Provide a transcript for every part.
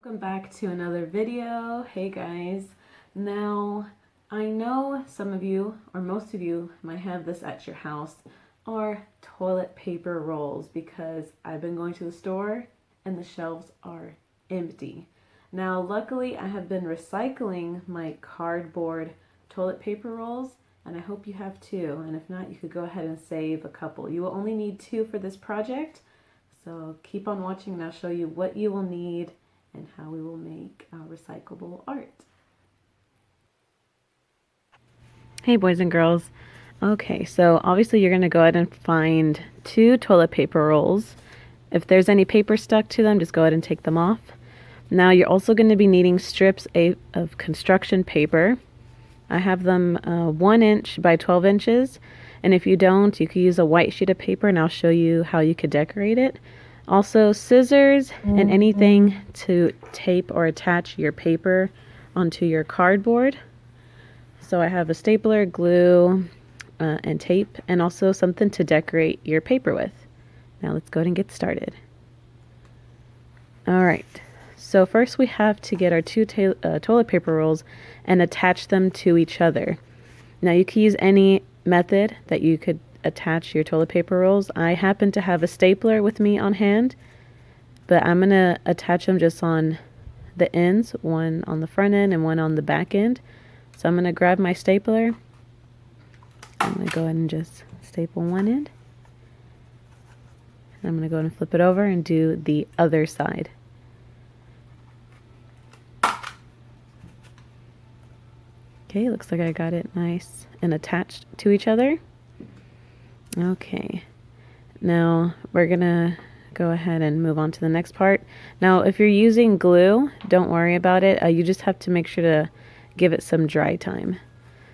Welcome back to another video. Hey guys. Now, I know some of you, or most of you, might have this at your house, are toilet paper rolls, because I've been going to the store and the shelves are empty. Now, luckily, I have been recycling my cardboard toilet paper rolls, and I hope you have too. And if not, you could go ahead and save a couple. You will only need 2 for this project, so keep on watching and I'll show you what you will need and how we will make recyclable art. Hey boys and girls. Okay, so obviously you're going to go ahead and find 2 toilet paper rolls. If there's any paper stuck to them, just go ahead and take them off. Now you're also going to be needing strips of construction paper. I have them 1 inch by 12 inches, and if you don't, you could use a white sheet of paper and I'll show you how you could decorate it. Also, scissors and anything to tape or attach your paper onto your cardboard. So I have a stapler, glue, and tape, and also something to decorate your paper with. Now let's go ahead and get started. Alright, so first we have to get our 2 toilet paper rolls and attach them to each other. Now you can use any method that you could attach your toilet paper rolls. I happen to have a stapler with me on hand, but I'm going to attach them just on the ends, one on the front end and one on the back end. So I'm going to grab my stapler. I'm going to go ahead and just staple one end. I'm going to go ahead and flip it over and do the other side. Okay, looks like I got it nice and attached to each other. Okay, now we're gonna go ahead and move on to the next part. Now, if you're using glue, don't worry about it. You just have to make sure to give it some dry time.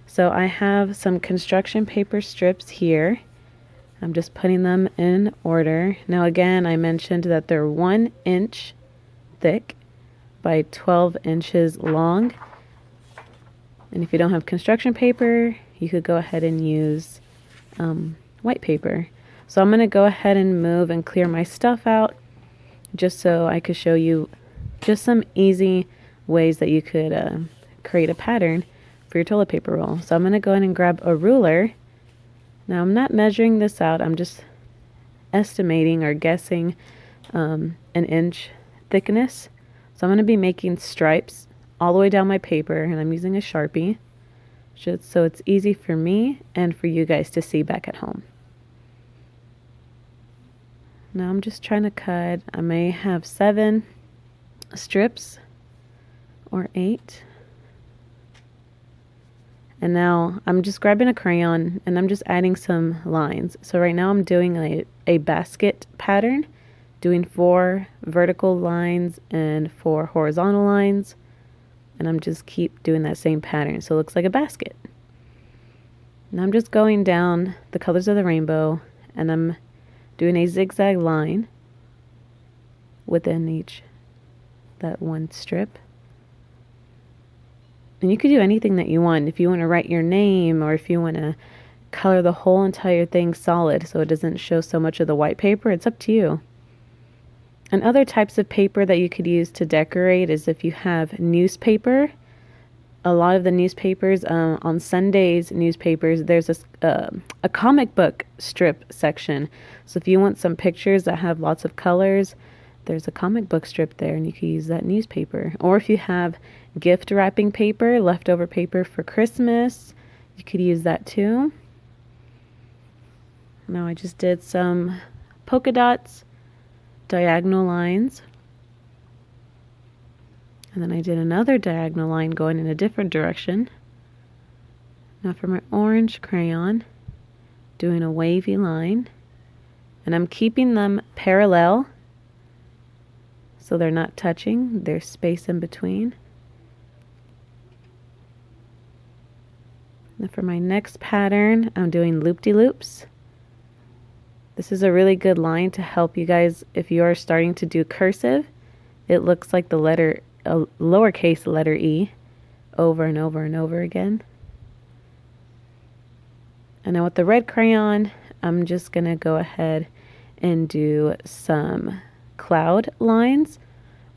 So I have some construction paper strips here. I'm just putting them in order. Now again, I mentioned that they're 1 inch thick by 12 inches long. And if you don't have construction paper, you could go ahead and use white paper. So I'm going to go ahead and move and clear my stuff out just so I could show you just some easy ways that you could create a pattern for your toilet paper roll. So I'm going to go ahead and grab a ruler. Now I'm not measuring this out, I'm just estimating or guessing an inch thickness. So I'm going to be making stripes all the way down my paper, and I'm using a Sharpie just so it's easy for me and for you guys to see back at home. Now I'm just trying to cut. I may have 7 strips or 8. And now I'm just grabbing a crayon and I'm just adding some lines. So right now I'm doing a basket pattern, doing 4 vertical lines and 4 horizontal lines. And I'm just keep doing that same pattern so it looks like a basket. Now I'm just going down the colors of the rainbow and I'm doing a zigzag line within that one strip. And you could do anything that you want. If you want to write your name, or if you want to color the whole entire thing solid so it doesn't show so much of the white paper, it's up to you. And other types of paper that you could use to decorate is if you have newspaper. A lot of the newspapers, on Sunday's newspapers, there's a comic book strip section. So if you want some pictures that have lots of colors, there's a comic book strip there and you can use that newspaper. Or if you have gift wrapping paper, leftover paper for Christmas, you could use that too. Now I just did some polka dots, diagonal lines. And then I did another diagonal line going in a different direction. Now for my orange crayon, doing a wavy line. And I'm keeping them parallel so they're not touching. There's space in between. Now for my next pattern, I'm doing loop-de-loops. This is a really good line to help you guys if you are starting to do cursive. It looks like a lowercase letter E over and over and over again. And now with the red crayon, I'm just going to go ahead and do some cloud lines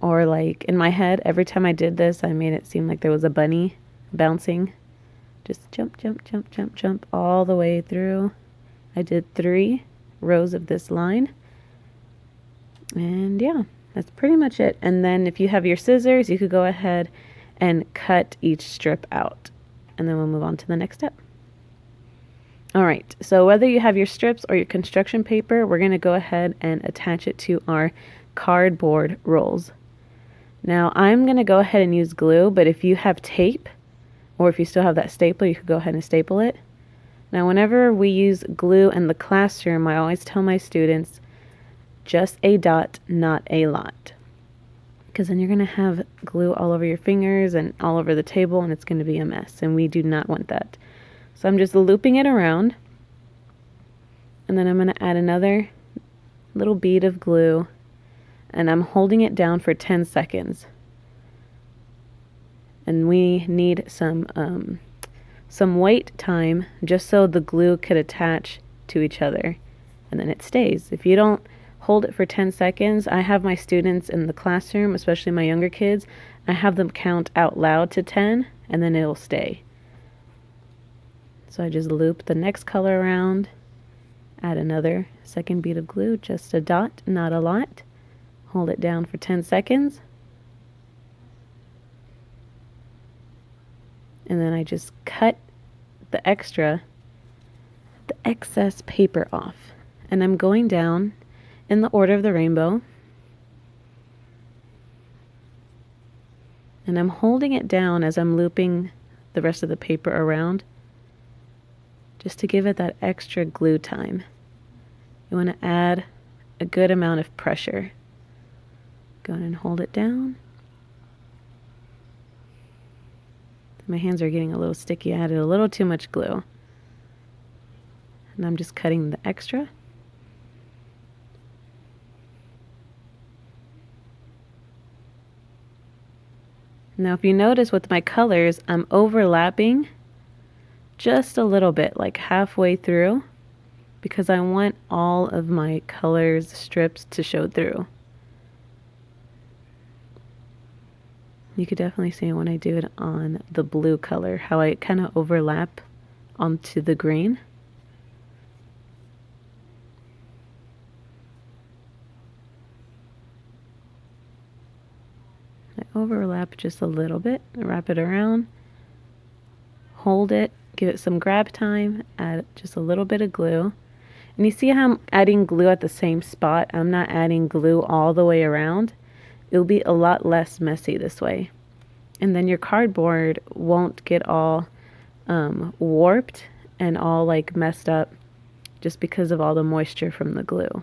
Or like in my head, every time I did this, I made it seem like there was a bunny bouncing. Just jump, jump, jump, jump, jump all the way through. I did 3 rows of this line. And yeah, that's pretty much it. And then if you have your scissors, you could go ahead and cut each strip out. And then we'll move on to the next step. All right, so whether you have your strips or your construction paper, we're going to go ahead and attach it to our cardboard rolls. Now I'm going to go ahead and use glue, but if you have tape, or if you still have that stapler, you could go ahead and staple it. Now whenever we use glue in the classroom, I always tell my students, just a dot, not a lot. Because then you're going to have glue all over your fingers and all over the table, and it's going to be a mess, and we do not want that. So I'm just looping it around, and then I'm going to add another little bead of glue, and I'm holding it down for 10 seconds. And we need some wait time just so the glue could attach to each other, and then it stays. If you don't hold it for 10 seconds, I have my students in the classroom, especially my younger kids, I have them count out loud to 10, and then it'll stay. So I just loop the next color around, add another second bead of glue, just a dot, not a lot. Hold it down for 10 seconds. And then I just cut the excess paper off. And I'm going down in the order of the rainbow. And I'm holding it down as I'm looping the rest of the paper around, just to give it that extra glue time. You want to add a good amount of pressure. Go ahead and hold it down. My hands are getting a little sticky. I added a little too much glue. And I'm just cutting the extra. Now if you notice with my colors, I'm overlapping just a little bit, like halfway through, because I want all of my colors strips to show through. You could definitely see when I do it on the blue color, how I kind of overlap onto the green. I overlap just a little bit, wrap it around, hold it, give it some grab time, add just a little bit of glue. And you see how I'm adding glue at the same spot? I'm not adding glue all the way around. It'll be a lot less messy this way. And then your cardboard won't get all warped and all like messed up just because of all the moisture from the glue.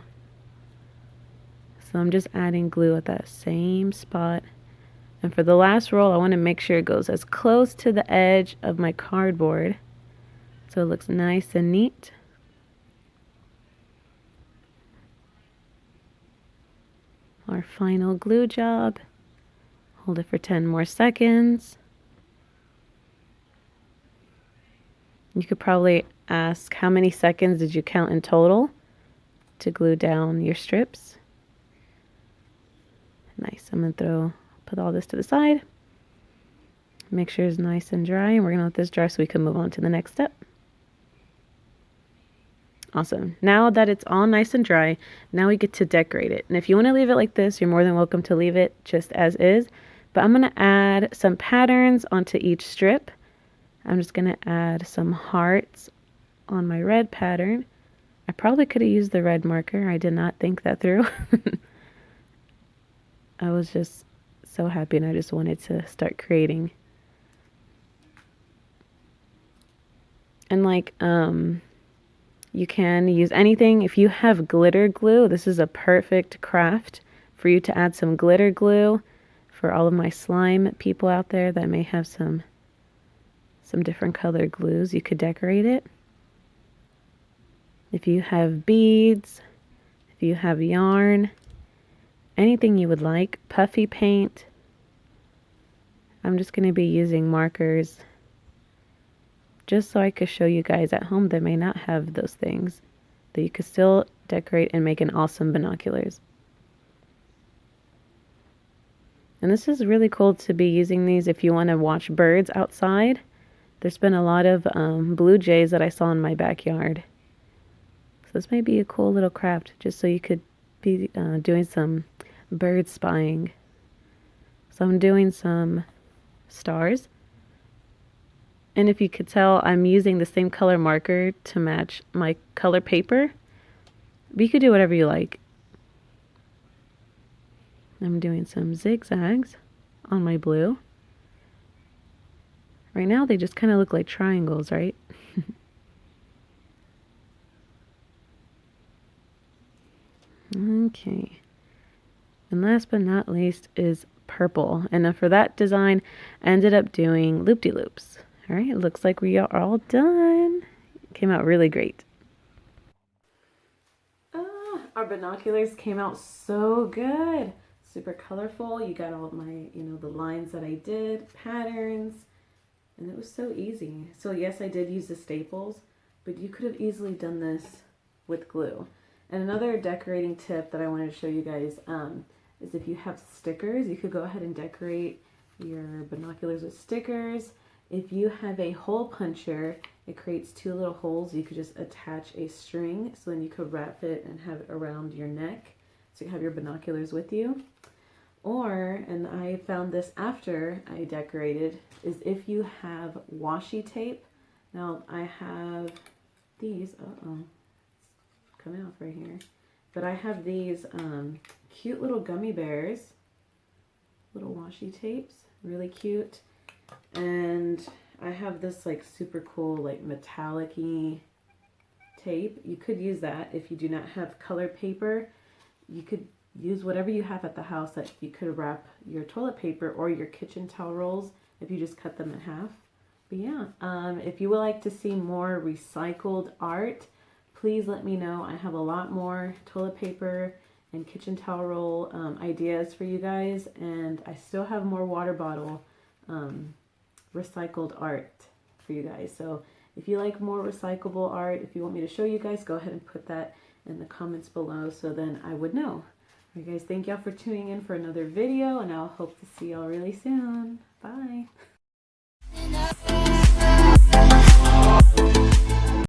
So I'm just adding glue at that same spot. And for the last roll, I want to make sure it goes as close to the edge of my cardboard so it looks nice and neat. Our final glue job. Hold it for 10 more seconds. You could probably ask, how many seconds did you count in total to glue down your strips? Nice. I'm going to put all this to the side. Make sure it's nice and dry, and we're going to let this dry so we can move on to the next step. Awesome. Now that it's all nice and dry, now we get to decorate it. And if you want to leave it like this, you're more than welcome to leave it just as is. But I'm going to add some patterns onto each strip. I'm just going to add some hearts on my red pattern. I probably could have used the red marker. I did not think that through. I was just so happy and I just wanted to start creating. And like, you can use anything. If you have glitter glue, this is a perfect craft for you to add some glitter glue for all of my slime people out there that may have some different colored glues. You could decorate it. If you have beads, if you have yarn, anything you would like, puffy paint. I'm just going to be using markers just so I could show you guys at home that may not have those things, that you could still decorate and make an awesome binoculars. And this is really cool to be using these if you want to watch birds outside. There's been a lot of blue jays that I saw in my backyard. So this may be a cool little craft just so you could be doing some bird spying. So I'm doing some stars. And if you could tell, I'm using the same color marker to match my color paper. But you could do whatever you like. I'm doing some zigzags on my blue. Right now they just kind of look like triangles, right? Okay. And last but not least is purple. And for that design, I ended up doing loop-de-loops. All right, it looks like we are all done. It came out really great. Our binoculars came out so good. Super colorful. You got all of my, the lines that I did, patterns, and it was so easy. So yes, I did use the staples, but you could have easily done this with glue. And another decorating tip that I wanted to show you guys is if you have stickers, you could go ahead and decorate your binoculars with stickers. If you have a hole puncher, it creates two little holes. You could just attach a string, so then you could wrap it and have it around your neck, so you have your binoculars with you. Or, and I found this after I decorated, is if you have washi tape. Now I have these, it's coming off right here. But I have these cute little gummy bears, little washi tapes, really cute. And I have this like super cool like metallic-y tape. You could use that if you do not have colored paper. You could use whatever you have at the house that you could wrap your toilet paper or your kitchen towel rolls if you just cut them in half. But yeah, if you would like to see more recycled art, please let me know. I have a lot more toilet paper and kitchen towel roll ideas for you guys, and I still have more water bottle recycled art for you guys. So if you like more recyclable art, if you want me to show you guys, go ahead and put that in the comments below so then I would know. All right, guys, thank y'all for tuning in for another video, and I'll hope to see y'all really soon. Bye.